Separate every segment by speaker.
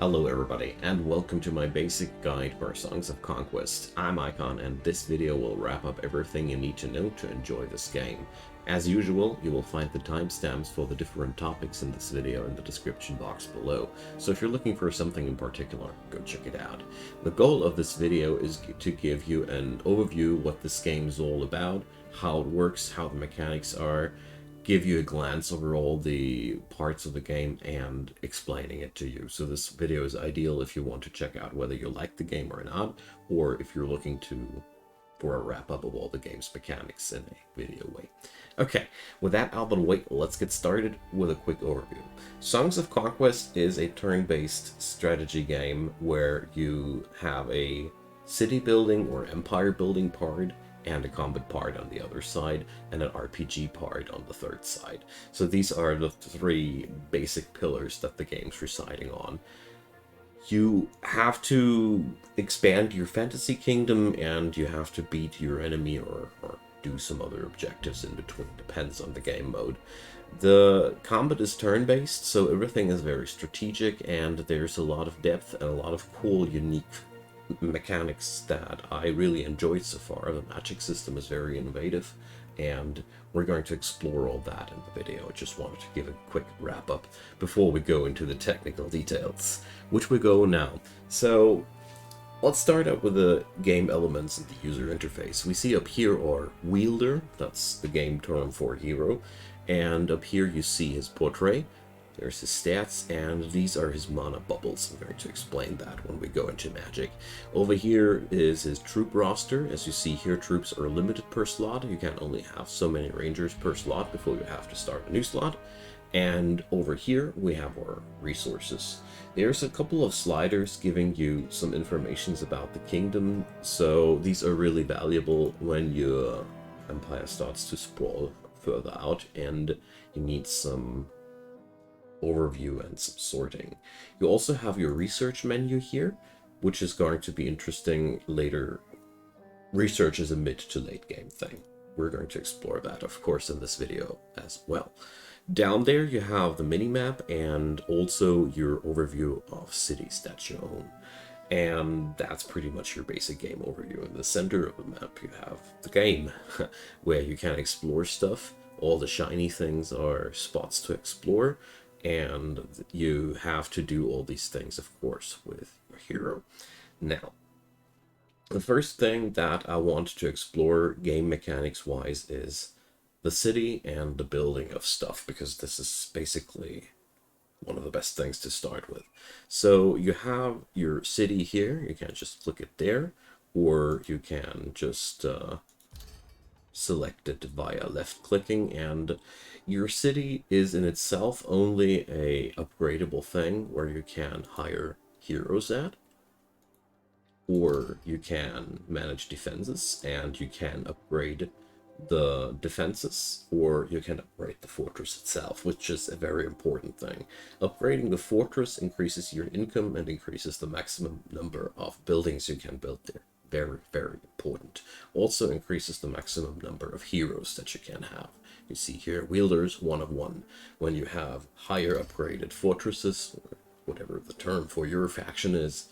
Speaker 1: Hello everybody, and welcome to my basic guide for Songs of Conquest. I'm Icon, and this video will wrap up everything you need to know to enjoy this game. As usual, you will find the timestamps for the different topics in this video in the description box below, so if you're looking for something in particular, go check it out. The goal of this video is to give you an overview what this game is all about, how it works, how the mechanics are, give you a glance over all the parts of the game and explaining it to you. So this video is ideal if you want to check out whether you like the game or not, or if you're looking for a wrap up of all the game's mechanics in a video way. Okay, with that out of the way, let's get started with a quick overview. Songs of Conquest is a turn-based strategy game where you have a city building or empire building part, and a combat part on the other side, and an RPG part on the third side. So these are the three basic pillars that the game's residing on. You have to expand your fantasy kingdom, and you have to beat your enemy or do some other objectives in between, depends on the game mode. The combat is turn-based, so everything is very strategic, and there's a lot of depth and a lot of cool, unique mechanics that I really enjoyed so far. The magic system is very innovative, and we're going to explore all that in the video. I just wanted to give a quick wrap up before we go into the technical details, which we go now. So let's start out with the game elements and the user interface. We see up here are Wielder, that's the game term for hero, and up here you see his portrait. There's his stats, and these are his mana bubbles. I'm going to explain that when we go into magic. Over here is his troop roster. As you see here, troops are limited per slot. You can only have so many rangers per slot before you have to start a new slot. And over here we have our resources. There's a couple of sliders giving you some information about the kingdom, so these are really valuable when your empire starts to sprawl further out and you need some overview and some sorting. You also have your research menu here, which is going to be interesting later. Research is a mid to late game thing. We're going to explore that, of course, in this video as well. Down there you have the minimap and also your overview of cities that you own. And that's pretty much your basic game overview. In the center of the map you have the game, where you can explore stuff. All the shiny things are spots to explore, and you have to do all these things, of course, with your hero. Now, the first thing that I want to explore game mechanics wise is the city and the building of stuff, because this is basically one of the best things to start with. So you have your city here. You can just click it there, or you can just select it via left clicking, and your city is in itself only a upgradable thing where you can hire heroes at, or you can manage defenses and you can upgrade the defenses, or you can upgrade the fortress itself, which is a very important thing. Upgrading the fortress increases your income and increases the maximum number of buildings you can build there. Very, very important. Also increases the maximum number of heroes that you can have. You see here, Wielders 1 of 1. When you have higher upgraded fortresses, or whatever the term for your faction is,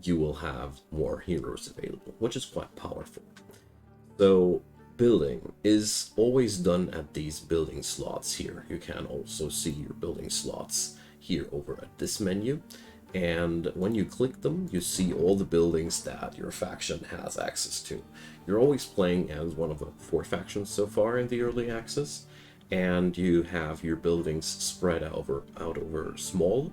Speaker 1: you will have more heroes available, which is quite powerful. So building is always done at these building slots here. You can also see your building slots here over at this menu. And when you click them, you see all the buildings that your faction has access to. You're always playing as one of the 4 factions so far in the early access, and you have your buildings spread out over small,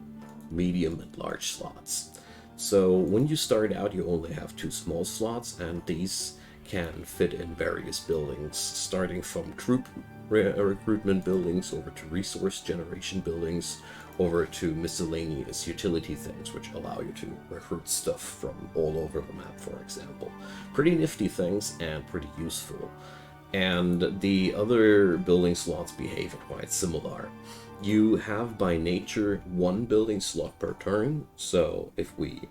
Speaker 1: medium, and large slots. So when you start out, you only have 2 small slots, and these can fit in various buildings, starting from troop recruitment buildings over to resource generation buildings, over to miscellaneous utility things, which allow you to recruit stuff from all over the map, for example. Pretty nifty things and pretty useful. And the other building slots behave quite similar. You have by nature 1 building slot per turn, so if we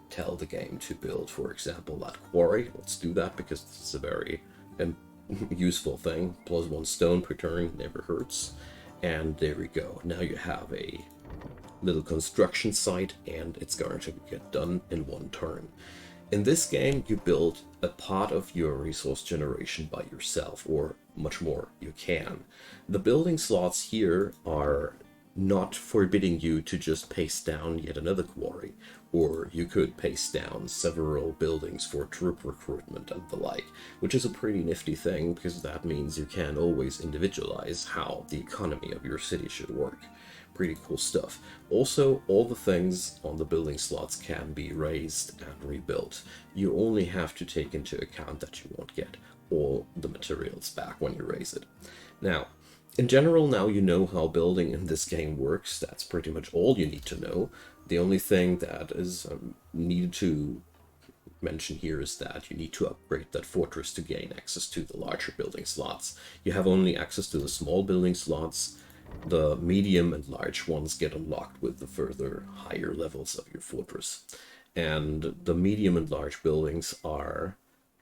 Speaker 1: tell the game to build, for example, that quarry, let's do that because this is a very useful thing. +1 stone per turn never hurts. And there we go. Now you have a little construction site, and it's going to get done in one turn. In this game, you build a part of your resource generation by yourself, or much more you can. The building slots here are not forbidding you to just paste down yet another quarry, or you could paste down several buildings for troop recruitment and the like, which is a pretty nifty thing, because that means you can always individualize how the economy of your city should work. Pretty cool stuff. Also, all the things on the building slots can be raised and rebuilt. You only have to take into account that you won't get all the materials back when you raise it. Now, in general, now you know how building in this game works. That's pretty much all you need to know. The only thing that is needed to mention here is that you need to upgrade that fortress to gain access to the larger building slots. You have only access to the small building slots. The medium and large ones get unlocked with the further higher levels of your fortress. And the medium and large buildings are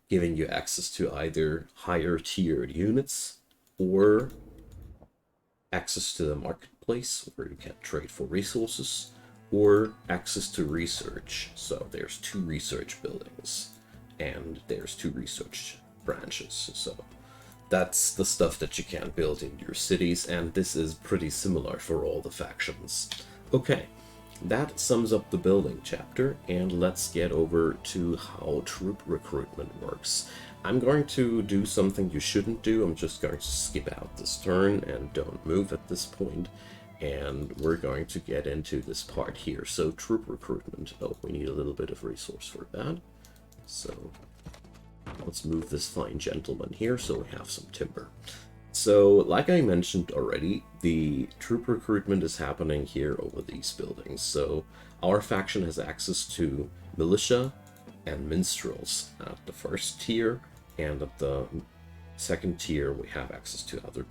Speaker 1: giving you access to either higher tiered units or access to the marketplace where you can trade for resources, or access to research. So there's 2 research buildings and there's 2 research branches. So that's the stuff that you can build in your cities, and this is pretty similar for all the factions. Okay, that sums up the building chapter, and let's get over to how troop recruitment works. I'm going to do something you shouldn't do. I'm just going to skip out this turn and don't move at this point, and we're going to get into this part here. So troop recruitment. Oh, we need a little bit of resource for that. So let's move this fine gentleman here so we have some timber. So, like I mentioned already, the troop recruitment is happening here over these buildings. So, our faction has access to militia and minstrels at the first tier, and at the second tier we have access to other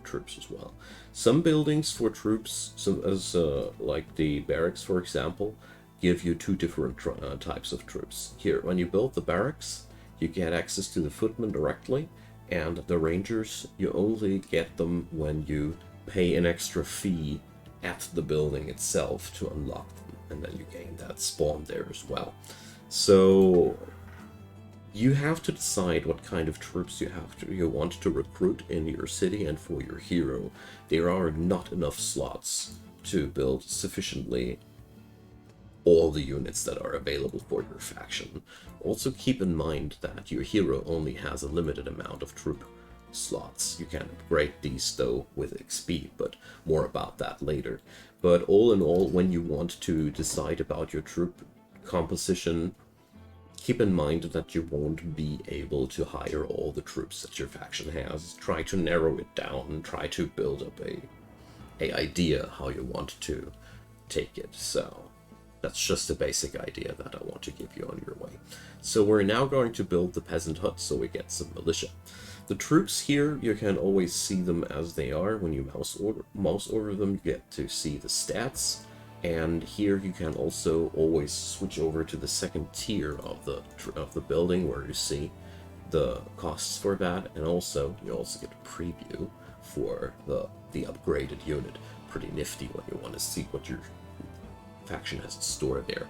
Speaker 1: troops as well. Some buildings for troops, like the barracks, for example, give you 2 different types of troops. Here, when you build the barracks, you get access to the footmen directly, and the rangers, you only get them when you pay an extra fee at the building itself to unlock them, and then you gain that spawn there as well. So you have to decide what kind of troops you want to recruit in your city and for your hero. There are not enough slots to build sufficiently all the units that are available for your faction. Also keep in mind that your hero only has a limited amount of troop slots. You can upgrade these though with XP, but more about that later. But all in all, when you want to decide about your troop composition, keep in mind that you won't be able to hire all the troops that your faction has. Try to narrow it down and try to build up a idea how you want to take it. So that's just a basic idea that I want to give you on your way. So we're now going to build the peasant hut so we get some militia. The troops here, you can always see them as they are. When you mouse over them, you get to see the stats. And here you can also always switch over to the second tier of the building where you see the costs for that. And also, you also get a preview for the upgraded unit. Pretty nifty when you want to see what your faction has in store there.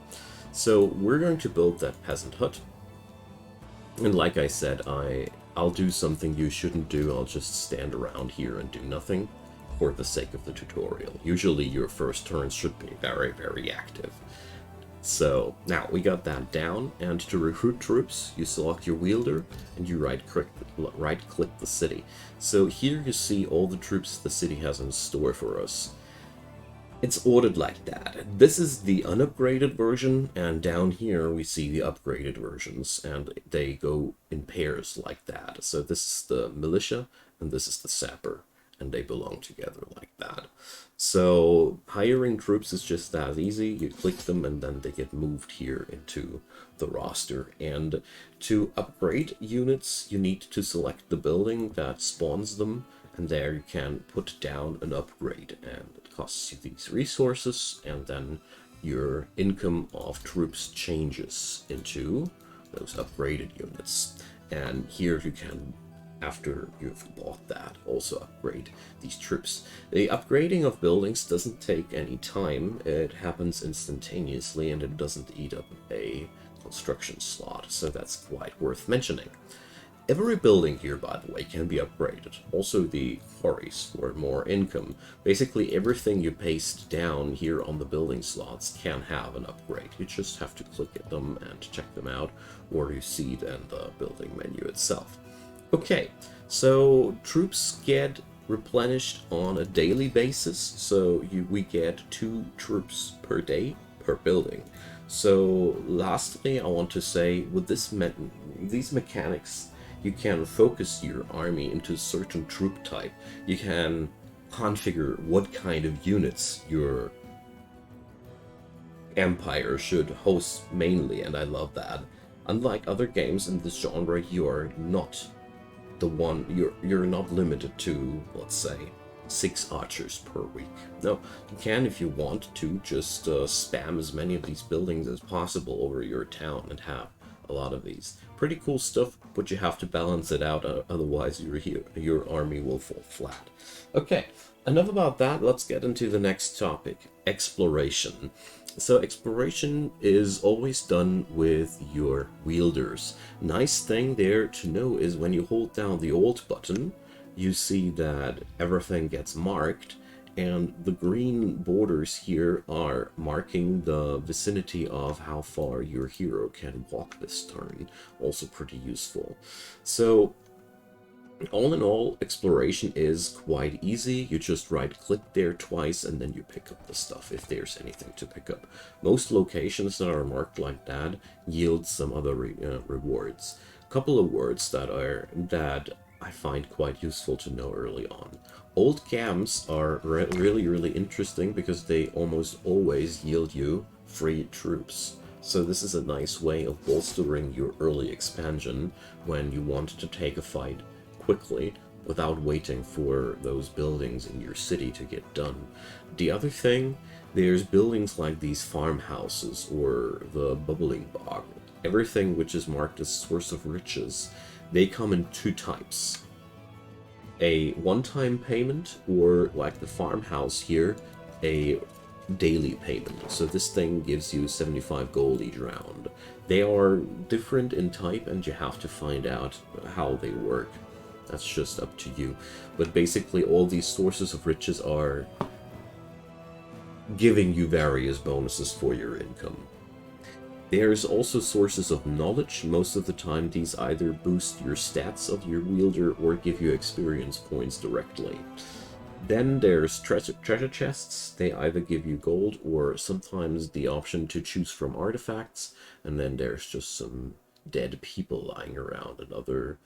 Speaker 1: So we're going to build that peasant hut, and like I said, I'll do something you shouldn't do. I'll just stand around here and do nothing for the sake of the tutorial. Usually your first turns should be very, very active. So now we got that down, and to recruit troops you select your wielder and you right click the city. So here you see all the troops the city has in store for us. It's ordered like that. This is the unupgraded version, and down here we see the upgraded versions, and they go in pairs like that. So this is the militia, and this is the sapper, and they belong together like that. So hiring troops is just that easy. You click them, and then they get moved here into the roster. And to upgrade units, you need to select the building that spawns them, and there you can put down an upgrade, and it costs you these resources, and then your income of troops changes into those upgraded units. And here you can after you've bought that, also upgrade these troops. The upgrading of buildings doesn't take any time. It happens instantaneously, and it doesn't eat up a construction slot, so that's quite worth mentioning. Every building here, by the way, can be upgraded. Also the quarries for more income. Basically everything you paste down here on the building slots can have an upgrade. You just have to click at them and check them out, or you see it in the building menu itself. Okay, so troops get replenished on a daily basis, so we get 2 troops per day per building. So lastly, I want to say with these mechanics, you can focus your army into a certain troop type. You can configure what kind of units your empire should host mainly, and I love that. Unlike other games in this genre, you're not limited to, let's say, 6 archers per week. No, you can, if you want to, just spam as many of these buildings as possible over your town and have a lot of these. Pretty cool stuff, but you have to balance it out, otherwise your army will fall flat. Okay, enough about that. Let's get into the next topic, exploration. So exploration is always done with your wielders. Nice thing there to know is when you hold down the Alt button, you see that everything gets marked, and the green borders here are marking the vicinity of how far your hero can walk this turn. Also pretty useful. So all in all, exploration is quite easy. You just right click there twice and then you pick up the stuff if there's anything to pick up. Most locations that are marked like that yield some other rewards. A couple of words that I find quite useful to know early on. Old camps are really interesting because they almost always yield you free troops. So this is a nice way of bolstering your early expansion when you want to take a fight quickly without waiting for those buildings in your city to get done. The other thing, there's buildings like these farmhouses or the bubbling bog. Everything which is marked as source of riches, they come in 2 types. A one-time payment, or like the farmhouse here, a daily payment. So this thing gives you 75 gold each round. They are different in type and you have to find out how they work. That's just up to you. But basically all these sources of riches are giving you various bonuses for your income. There's also sources of knowledge. Most of the time these either boost your stats of your wielder or give you experience points directly. Then there's treasure chests. They either give you gold or sometimes the option to choose from artifacts. And then there's just some dead people lying around and other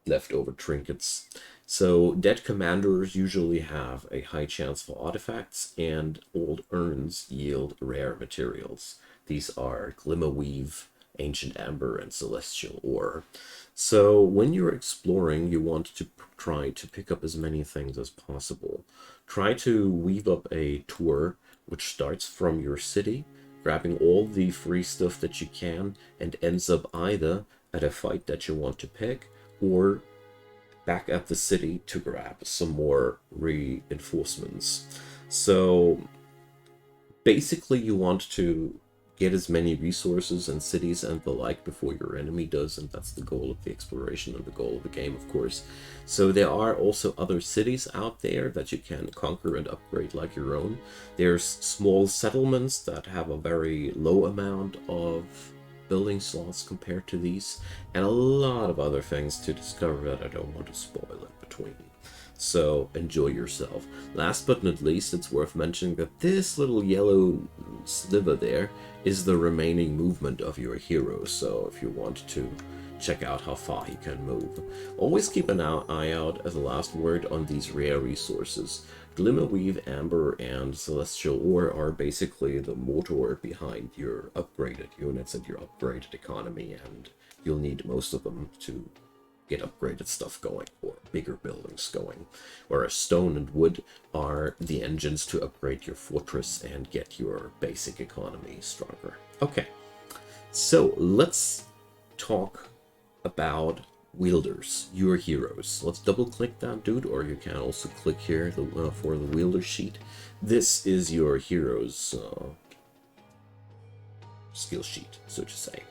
Speaker 1: leftover trinkets. So dead commanders usually have a high chance for artifacts, and old urns yield rare materials. These are Glimmerweave, Ancient Amber, and Celestial Ore. So when you're exploring, you want to try to pick up as many things as possible. Try to weave up a tour which starts from your city, grabbing all the free stuff that you can, and ends up either at a fight that you want to pick, or back at the city to grab some more reinforcements. So basically you want to get as many resources and cities and the like before your enemy does, and that's the goal of the exploration and the goal of the game, of course. So there are also other cities out there that you can conquer and upgrade like your own. There's small settlements that have a very low amount of building slots compared to these, and a lot of other things to discover that I don't want to spoil in between. So enjoy yourself. Last but not least, it's worth mentioning that this little yellow sliver there is the remaining movement of your hero. So if you want to check out how far he can move, always keep an eye out, as a last word, on these rare resources. Glimmerweave, Amber, and Celestial Ore are basically the motor behind your upgraded units and your upgraded economy, and you'll need most of them to get upgraded stuff going or bigger buildings going. Whereas stone and wood are the engines to upgrade your fortress and get your basic economy stronger. Okay, so let's talk about Wielders, your heroes. Let's double click that dude, or you can also click here for the wielder sheet. This is your heroes skill sheet, so to say.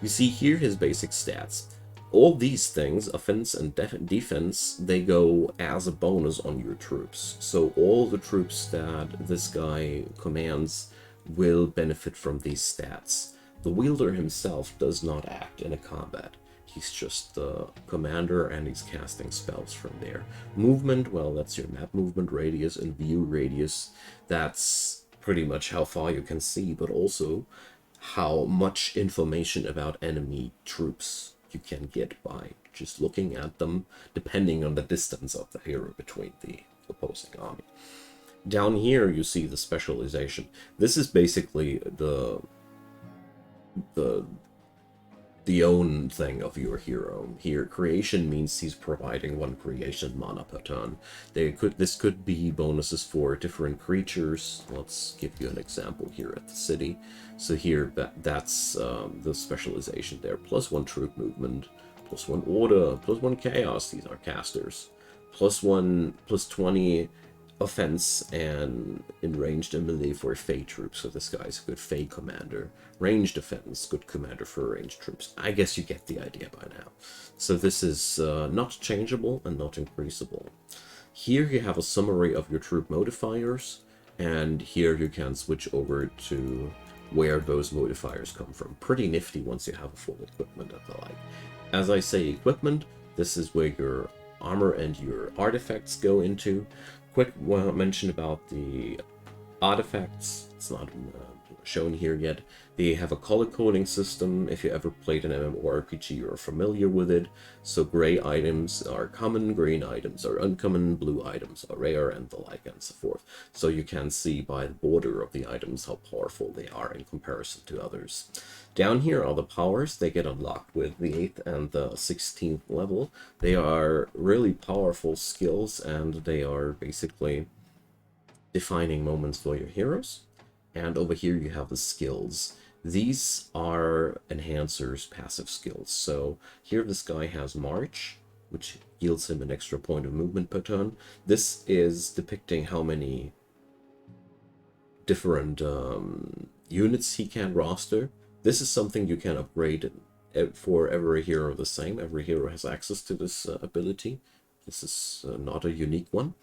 Speaker 1: You see here his basic stats. All these things, offense and defense, they go as a bonus on your troops. So all the troops that this guy commands will benefit from these stats. The wielder himself does not act in a combat. He's just the commander and he's casting spells from there. Movement, well, that's your map movement radius and view radius. That's pretty much how far you can see, but also how much information about enemy troops you can get by just looking at them, depending on the distance of the hero between the opposing army. Down here you see the specialization. This is basically the own thing of your hero. Here, creation means he's providing 1 creation mana per turn. This could be bonuses for different creatures. Let's give you an example here at the city. So here, that's the specialization there. +1 troop movement, +1 order, +1 chaos. These are casters. +1, +20 offense and in ranged ability for Fey troops, so this guy's a good Fey commander. Ranged defense, good commander for ranged troops. I guess you get the idea by now. So this is not changeable and not increasable. Here you have a summary of your troop modifiers, and here you can switch over to where those modifiers come from. Pretty nifty once you have a full equipment and the like. As I say equipment, this is where your armor and your artifacts go into. Quick mention about the artifacts. It's not shown here yet. They have a color coding system. If you ever played an MMORPG, you're familiar with it. So gray items are common, green items are uncommon, blue items are rare, and the like, and so forth. So you can see by the border of the items how powerful they are in comparison to others. Down here are the powers. They get unlocked with the 8th and the 16th level. They are really powerful skills, and they are basically defining moments for your heroes. And over here you have the skills. These are enhancers, passive skills. So here this guy has March, which yields him an extra point of movement per turn. This is depicting how many different units he can roster. This is something you can upgrade for every hero the same. Every hero has access to this ability. This is not a unique one.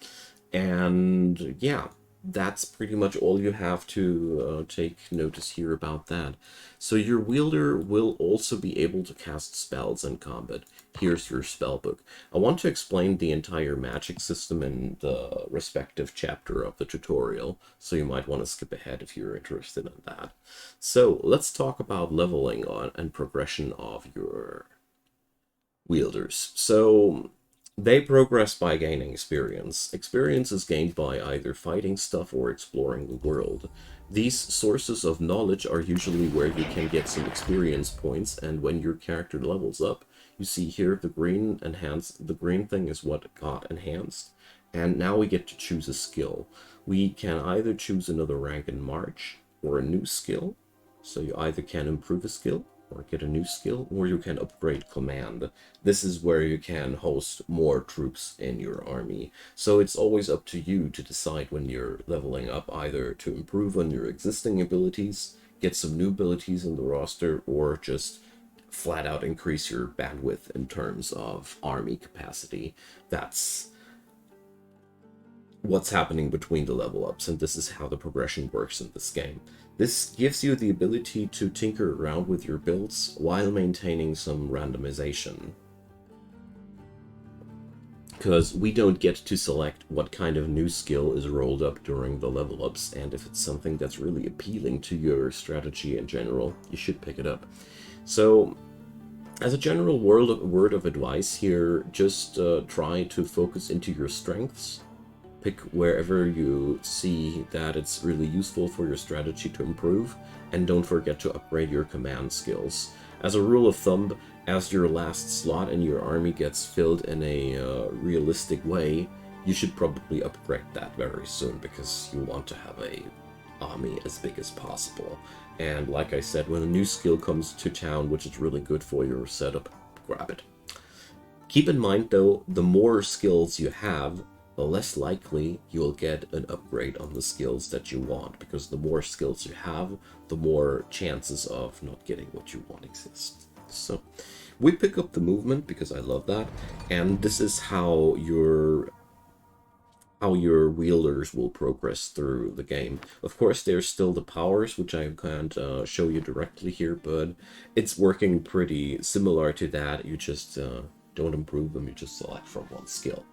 Speaker 1: And yeah, that's pretty much all you have to take notice here about that. So your wielder will also be able to cast spells in combat. Here's your spell book. I want to explain the entire magic system in the respective chapter of the tutorial, so you might want to skip ahead if you're interested in that. So let's talk about leveling on and progression of your wielders. So they progress by gaining experience. Experience is gained by either fighting stuff or exploring the world. These sources of knowledge are usually where you can get some experience points, and when your character levels up, you see here the green thing is what got enhanced, and now we get to choose a skill. We can either choose another rank in March or a new skill, so you either can improve a skill or get a new skill, or you can upgrade command. This is where you can host more troops in your army. So it's always up to you to decide when you're leveling up, either to improve on your existing abilities, get some new abilities in the roster, or just flat out increase your bandwidth in terms of army capacity. That's what's happening between the level ups, and this is how the progression works in this game. This gives you the ability to tinker around with your builds while maintaining some randomization, because we don't get to select what kind of new skill is rolled up during the level ups, and if it's something that's really appealing to your strategy in general, you should pick it up. So as a general word of advice here, just try to focus into your strengths. Pick wherever you see that it's really useful for your strategy to improve, and don't forget to upgrade your command skills. As a rule of thumb, as your last slot in your army gets filled in a realistic way, you should probably upgrade that very soon, because you want to have a army as big as possible. And like I said, when a new skill comes to town, which is really good for your setup, grab it. Keep in mind though, the more skills you have, the less likely you'll get an upgrade on the skills that you want, because the more skills you have, the more chances of not getting what you want exist. So we pick up the movement because I love that, and this is how your wielders will progress through the game. Of course, there's still the powers, which I can't show you directly here, but it's working pretty similar to that. You just don't improve them, you just select from one skill.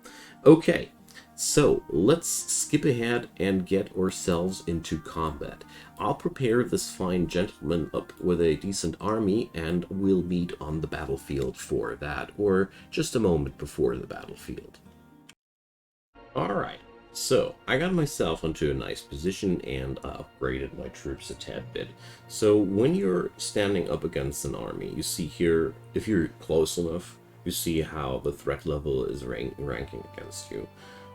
Speaker 1: Okay, so let's skip ahead and get ourselves into combat. I'll prepare this fine gentleman up with a decent army, and we'll meet on the battlefield for that, or just a moment before the battlefield. Alright, so I got myself into a nice position and upgraded my troops a tad bit. So when you're standing up against an army, you see here, if you're close enough, you see how the threat level is ranking against you.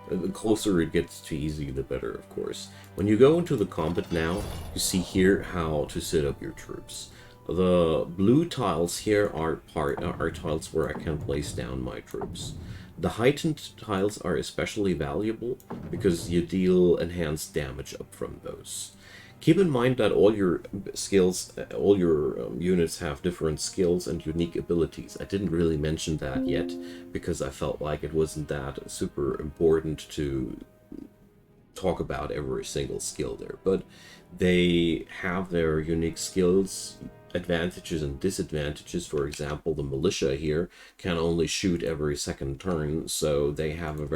Speaker 1: The closer it gets to easy, the better, of course. When you go into the combat now, you see here how to set up your troops. The blue tiles here are tiles where I can place down my troops. The heightened tiles are especially valuable because you deal enhanced damage up from those. Keep in mind that all your skills, all your units have different skills and unique abilities. I didn't really mention that yet because I felt like it wasn't that super important to talk about every single skill there, but they have their unique skills, advantages and disadvantages. For example, the militia here can only shoot every second turn, so they have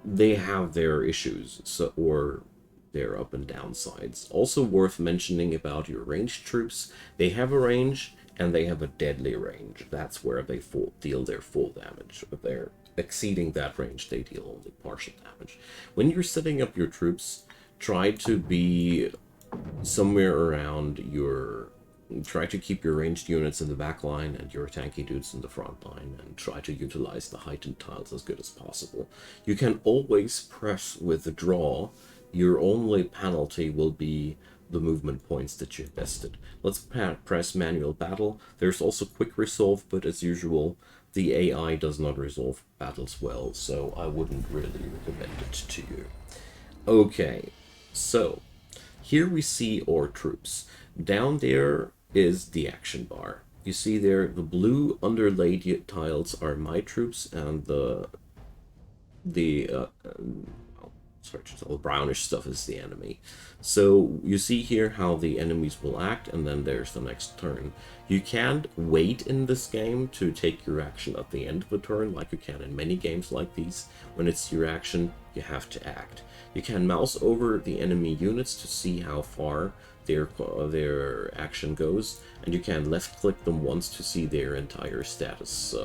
Speaker 1: their issues, so, or their up and down sides. Also worth mentioning about your ranged troops, they have a range and they have a deadly range. That's where they deal their full damage. If they're exceeding that range, they deal only partial damage. When you're setting up your troops, try to be somewhere around your... Try to keep your ranged units in the back line and your tanky dudes in the front line, and try to utilize the heightened tiles as good as possible. You can always press with the draw. Your only penalty will be the movement points that you invested. Let's press manual battle. There's also quick resolve, but as usual, the AI does not resolve battles well, so I wouldn't really recommend it to you. Okay, so here we see our troops. Down there is the action bar. You see there, the blue underlaid tiles are my troops, and the brownish stuff is the enemy. So you see here how the enemies will act, and then there's the next turn. You can't wait in this game to take your action at the end of the turn like you can in many games like these. When it's your action, you have to act. You can mouse over the enemy units to see how far their action goes, and you can left click them once to see their entire status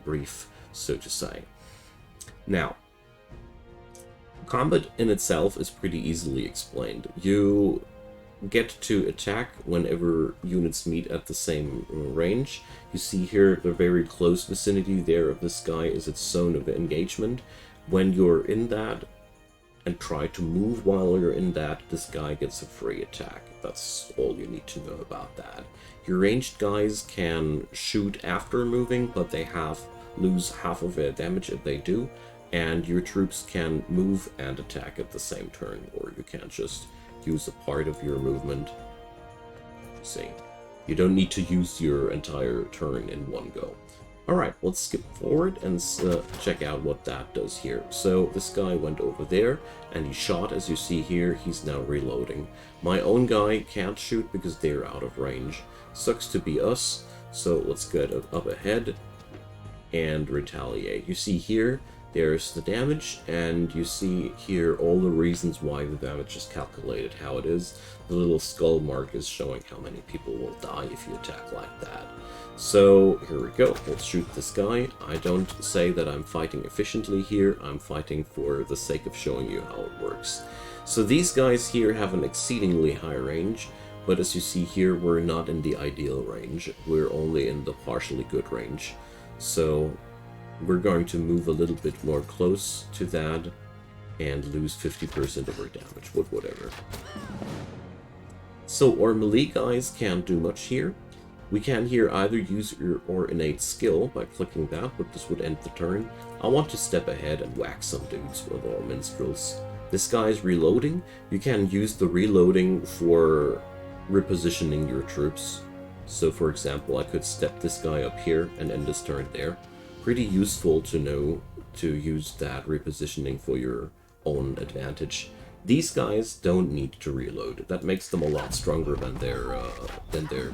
Speaker 1: brief, so to say. Now, combat in itself is pretty easily explained. You get to attack whenever units meet at the same range. You see here the very close vicinity there of this guy is its zone of engagement. When you're in that and try to move while you're in that, this guy gets a free attack. That's all you need to know about that. Your ranged guys can shoot after moving, but they lose half of their damage if they do. And your troops can move and attack at the same turn, or you can just use a part of your movement. See, you don't need to use your entire turn in one go. Alright, let's skip forward and check out what that does here. So this guy went over there and he shot. As you see here, he's now reloading. My own guy can't shoot because they're out of range. Sucks to be us, so let's get up ahead and retaliate. You see here, there's the damage, and you see here all the reasons why the damage is calculated how it is. The little skull mark is showing how many people will die if you attack like that. So here we go, let's shoot this guy. I don't say that I'm fighting efficiently here, I'm fighting for the sake of showing you how it works. So these guys here have an exceedingly high range, but as you see here, we're not in the ideal range, we're only in the partially good range. So we're going to move a little bit more close to that and lose 50% of our damage, but whatever. So our melee guys can't do much here. We can here either use or innate skill by clicking that, but this would end the turn. I want to step ahead and whack some dudes with our minstrels. This guy is reloading. You can use the reloading for repositioning your troops. So for example, I could step this guy up here and end this turn there. Pretty useful to know to use that repositioning for your own advantage. These guys don't need to reload. That makes them a lot stronger than their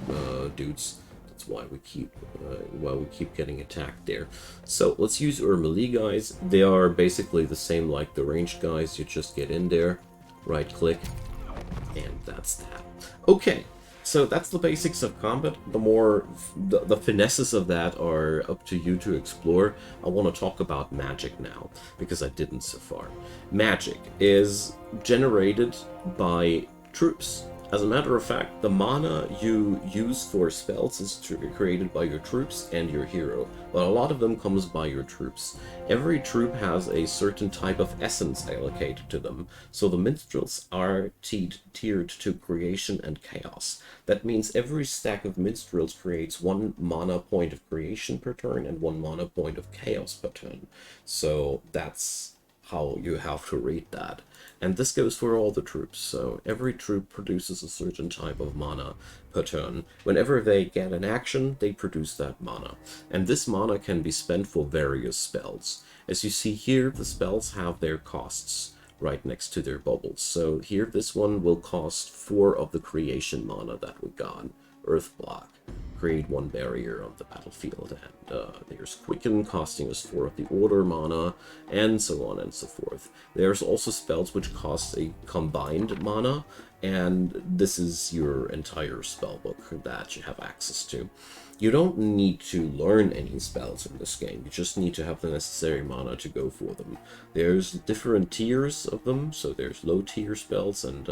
Speaker 1: dudes. That's why we keep getting attacked there. So let's use our melee guys. They are basically the same like the ranged guys. You just get in there, right click, and that's that. Okay. So that's the basics of combat. The finesses of that are up to you to explore. I want to talk about magic now, because I didn't so far. Magic is generated by troops. As a matter of fact, the mana you use for spells is created by your troops and your hero, but a lot of them comes by your troops. Every troop has a certain type of essence allocated to them, so the minstrels are tiered to creation and chaos. That means every stack of minstrels creates 1 mana point of creation per turn and 1 mana point of chaos per turn. So that's how you have to read that. And this goes for all the troops, so every troop produces a certain type of mana per turn. Whenever they get an action, they produce that mana. And this mana can be spent for various spells. As you see here, the spells have their costs right next to their bubbles. So here, this one will cost 4 of the creation mana that we got. Earth Block. Create 1 barrier on the battlefield, and there's Quicken costing us 4 of the Order mana, and so on and so forth. There's also spells which cost a combined mana, and this is your entire spellbook that you have access to. You don't need to learn any spells in this game, you just need to have the necessary mana to go for them. There's different tiers of them, so there's low tier spells and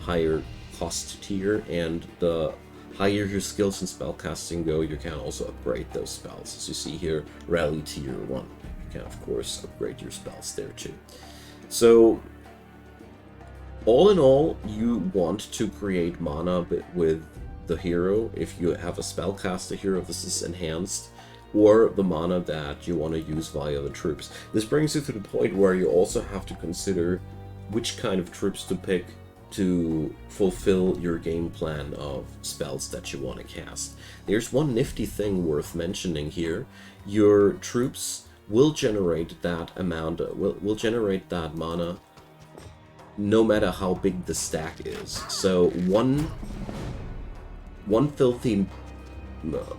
Speaker 1: higher cost tier, and the higher your skills in spellcasting go, you can also upgrade those spells. As you see here, Rally Tier 1. You can, of course, upgrade your spells there too. So, all in all, you want to create mana with the hero. If you have a spellcaster hero, this is enhanced, or the mana that you want to use via the troops. This brings you to the point where you also have to consider which kind of troops to pick to fulfill your game plan of spells that you want to cast. There's one nifty thing worth mentioning here. Your troops will generate that amount, will generate that mana no matter how big the stack is. So one filthy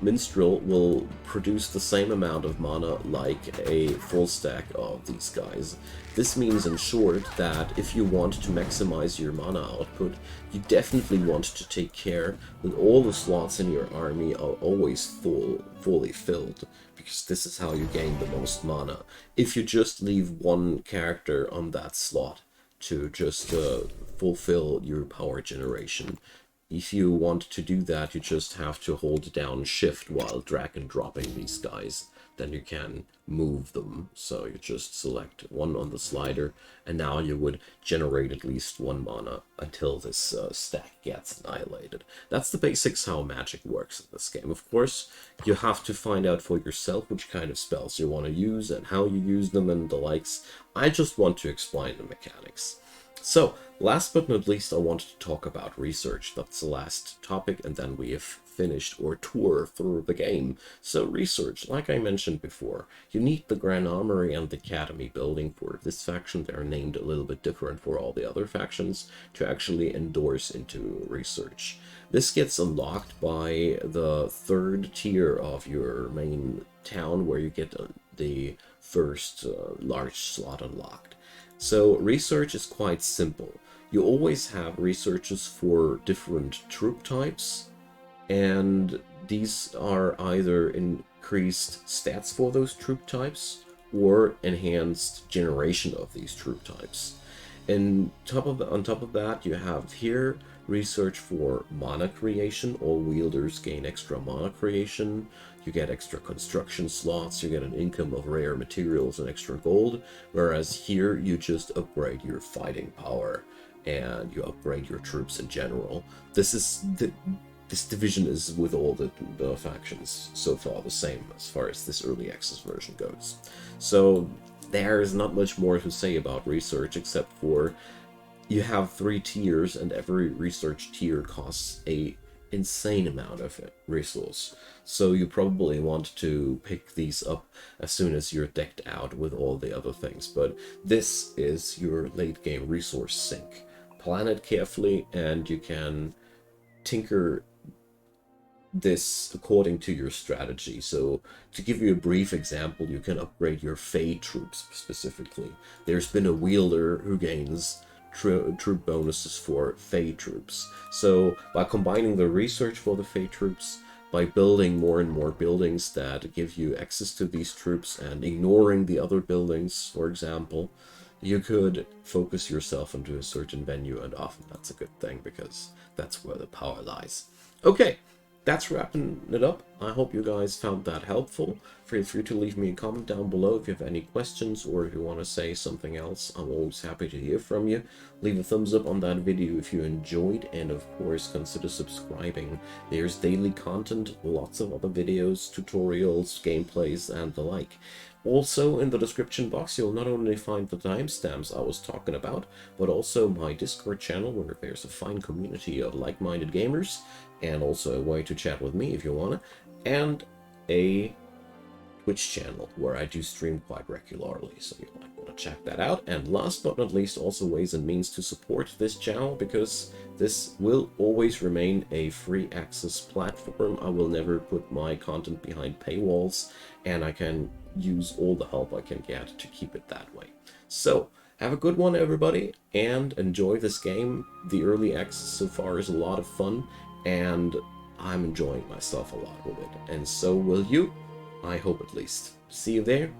Speaker 1: minstrel will produce the same amount of mana like a full stack of these guys. This means, in short, that if you want to maximize your mana output, you definitely want to take care that all the slots in your army are always fully filled, because this is how you gain the most mana. If you just leave one character on that slot to just fulfill your power generation, if you want to do that, you just have to hold down shift while drag and dropping these guys. Then you can move them. So you just select one on the slider, and now you would generate at least 1 mana until this stack gets annihilated. That's the basics how magic works in this game. Of course, you have to find out for yourself which kind of spells you want to use and how you use them and the likes. I just want to explain the mechanics. So, last but not least, I wanted to talk about research. That's the last topic, and then we have finished our tour through the game. So, research, like I mentioned before, you need the Grand Armory and the Academy building for this faction. They're named a little bit different for all the other factions to actually endorse into research. This gets unlocked by the 3rd tier of your main town, where you get the first large slot unlocked. So research is quite simple. You always have researches for different troop types, and these are either increased stats for those troop types or enhanced generation of these troop types. On top of that, you have here research for mana creation. All wielders gain extra mana creation. You get extra construction slots, you get an income of rare materials and extra gold, whereas here you just upgrade your fighting power and you upgrade your troops in general. This this division is with all the factions so far the same as far as this early access version goes. So there is not much more to say about research except for you have 3 tiers, and every research tier costs a insane amount of resource. So you probably want to pick these up as soon as you're decked out with all the other things. But this is your late game resource sink. Plan it carefully, and you can tinker this according to your strategy. So to give you a brief example, you can upgrade your Fey troops specifically. There's been a Wielder who gains troop bonuses for Fey troops. So by combining the research for the Fey troops, by building more and more buildings that give you access to these troops and ignoring the other buildings, for example, you could focus yourself into a certain venue, and often that's a good thing because that's where the power lies. Okay, that's wrapping it up. I hope you guys found that helpful. Feel free to leave me a comment down below if you have any questions, or if you want to say something else. I'm always happy to hear from you. Leave a thumbs up on that video if you enjoyed, and of course consider subscribing. There's daily content, lots of other videos, tutorials, gameplays, and the like. Also, in the description box, you'll not only find the timestamps I was talking about, but also my Discord channel, where there's a fine community of like-minded gamers, and also a way to chat with me if you wanna, and a Twitch channel where I do stream quite regularly, so you might want to check that out. And last but not least, also ways and means to support this channel, because this will always remain a free access platform. I will never put my content behind paywalls, and I can use all the help I can get to keep it that way. So have a good one, everybody, and enjoy this game. The early access so far is a lot of fun, and I'm enjoying myself a lot with it, and so will you. I hope, at least. See you there.